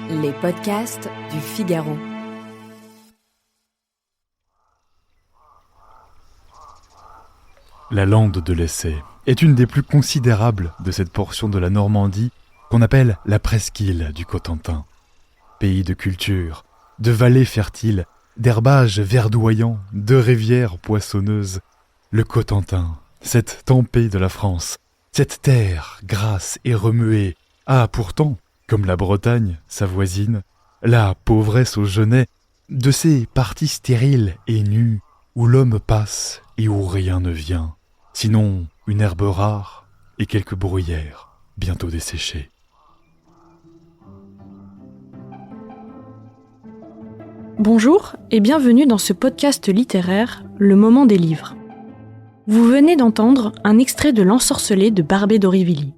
Les podcasts du Figaro. La lande de l'Essai est une des plus considérables de cette portion de la Normandie qu'on appelle la presqu'île du Cotentin. Pays de culture, de vallées fertiles, d'herbages verdoyants, de rivières poissonneuses, le Cotentin, cette tempête de la France, cette terre grasse et remuée, a pourtant, comme la Bretagne, sa voisine, la pauvresse au genêt, de ces parties stériles et nues où l'homme passe et où rien ne vient, sinon une herbe rare et quelques bruyères bientôt desséchées. Bonjour et bienvenue dans ce podcast littéraire, Le Moment des livres. Vous venez d'entendre un extrait de L'Ensorcelé de Barbey d'Aurevilly.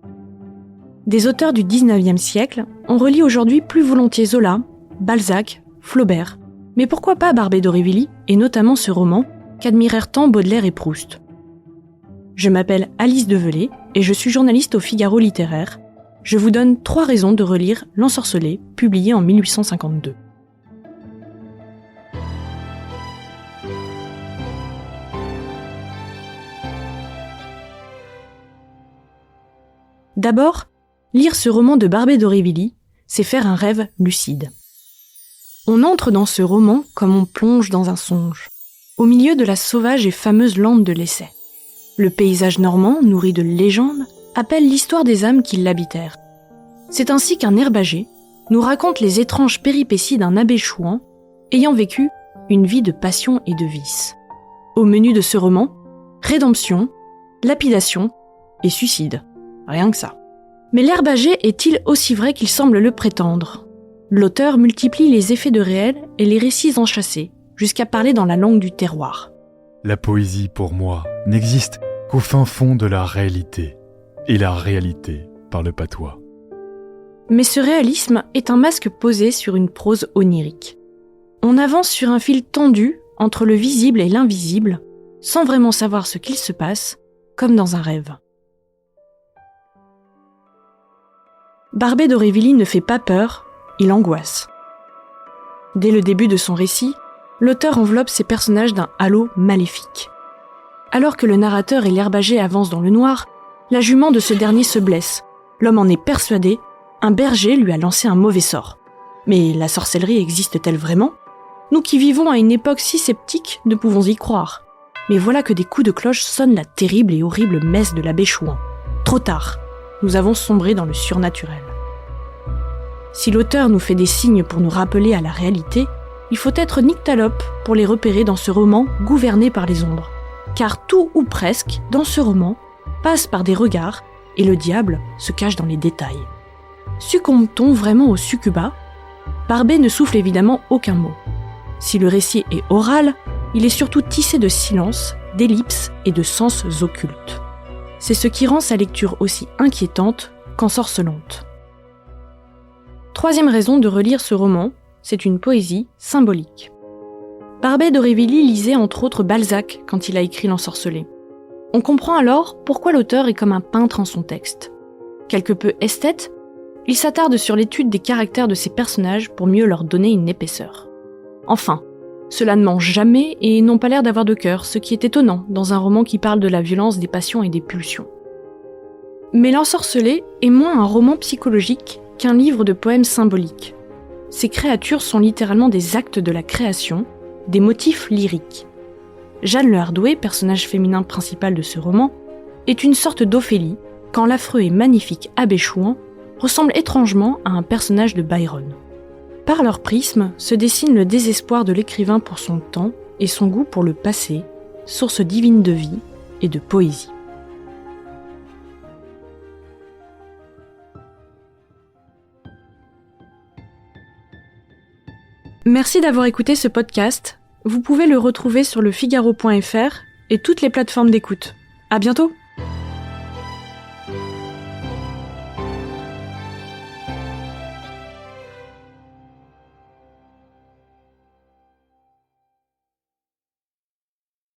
Des auteurs du XIXe siècle, on relit aujourd'hui plus volontiers Zola, Balzac, Flaubert. Mais pourquoi pas Barbey d'Aurevilly, et notamment ce roman, qu'admirèrent tant Baudelaire et Proust. Je m'appelle Alice Develay et je suis journaliste au Figaro littéraire. Je vous donne 3 raisons de relire L'Ensorcelé, publié en 1852. D'abord, lire ce roman de Barbey d'Aurevilly, c'est faire un rêve lucide. On entre dans ce roman comme on plonge dans un songe, au milieu de la sauvage et fameuse lande de l'Essai. Le paysage normand, nourri de légendes, appelle l'histoire des âmes qui l'habitèrent. C'est ainsi qu'un herbager nous raconte les étranges péripéties d'un abbé Chouan, ayant vécu une vie de passion et de vice. Au menu de ce roman, rédemption, lapidation et suicide. Rien que ça. Mais l'herbager est-il aussi vrai qu'il semble le prétendre ? L'auteur multiplie les effets de réel et les récits enchâssés, jusqu'à parler dans la langue du terroir. La poésie, pour moi, n'existe qu'au fin fond de la réalité, et la réalité par le patois. Mais ce réalisme est un masque posé sur une prose onirique. On avance sur un fil tendu entre le visible et l'invisible, sans vraiment savoir ce qu'il se passe, comme dans un rêve. Barbey d'Aurevilly ne fait pas peur, il angoisse. Dès le début de son récit, l'auteur enveloppe ses personnages d'un halo maléfique. Alors que le narrateur et l'herbager avancent dans le noir, la jument de ce dernier se blesse. L'homme en est persuadé, un berger lui a lancé un mauvais sort. Mais la sorcellerie existe-t-elle vraiment ? Nous qui vivons à une époque si sceptique ne pouvons y croire. Mais voilà que des coups de cloche sonnent la terrible et horrible messe de l'abbé Chouan. Trop tard, nous avons sombré dans le surnaturel. Si l'auteur nous fait des signes pour nous rappeler à la réalité, il faut être nyctalope pour les repérer dans ce roman gouverné par les ombres. Car tout ou presque, dans ce roman, passe par des regards et le diable se cache dans les détails. Succombe-t-on vraiment au succubat ? Barbey ne souffle évidemment aucun mot. Si le récit est oral, il est surtout tissé de silence, d'ellipses et de sens occultes. C'est ce qui rend sa lecture aussi inquiétante qu'ensorcelante. 3e raison de relire ce roman, c'est une poésie symbolique. Barbey d'Aurevilly lisait entre autres Balzac quand il a écrit L'Ensorcelé. On comprend alors pourquoi l'auteur est comme un peintre en son texte. Quelque peu esthète, il s'attarde sur l'étude des caractères de ses personnages pour mieux leur donner une épaisseur. Enfin, cela ne mange jamais et n'ont pas l'air d'avoir de cœur, ce qui est étonnant dans un roman qui parle de la violence des passions et des pulsions. Mais L'Ensorcelé est moins un roman psychologique qu'un livre de poèmes symboliques. Ces créatures sont littéralement des actes de la création, des motifs lyriques. Jeanne Le Hardoué, personnage féminin principal de ce roman, est une sorte d'Ophélie, quand l'affreux et magnifique abbé Chouan ressemble étrangement à un personnage de Byron. Par leur prisme se dessine le désespoir de l'écrivain pour son temps et son goût pour le passé, source divine de vie et de poésie. Merci d'avoir écouté ce podcast. Vous pouvez le retrouver sur lefigaro.fr et toutes les plateformes d'écoute. À bientôt!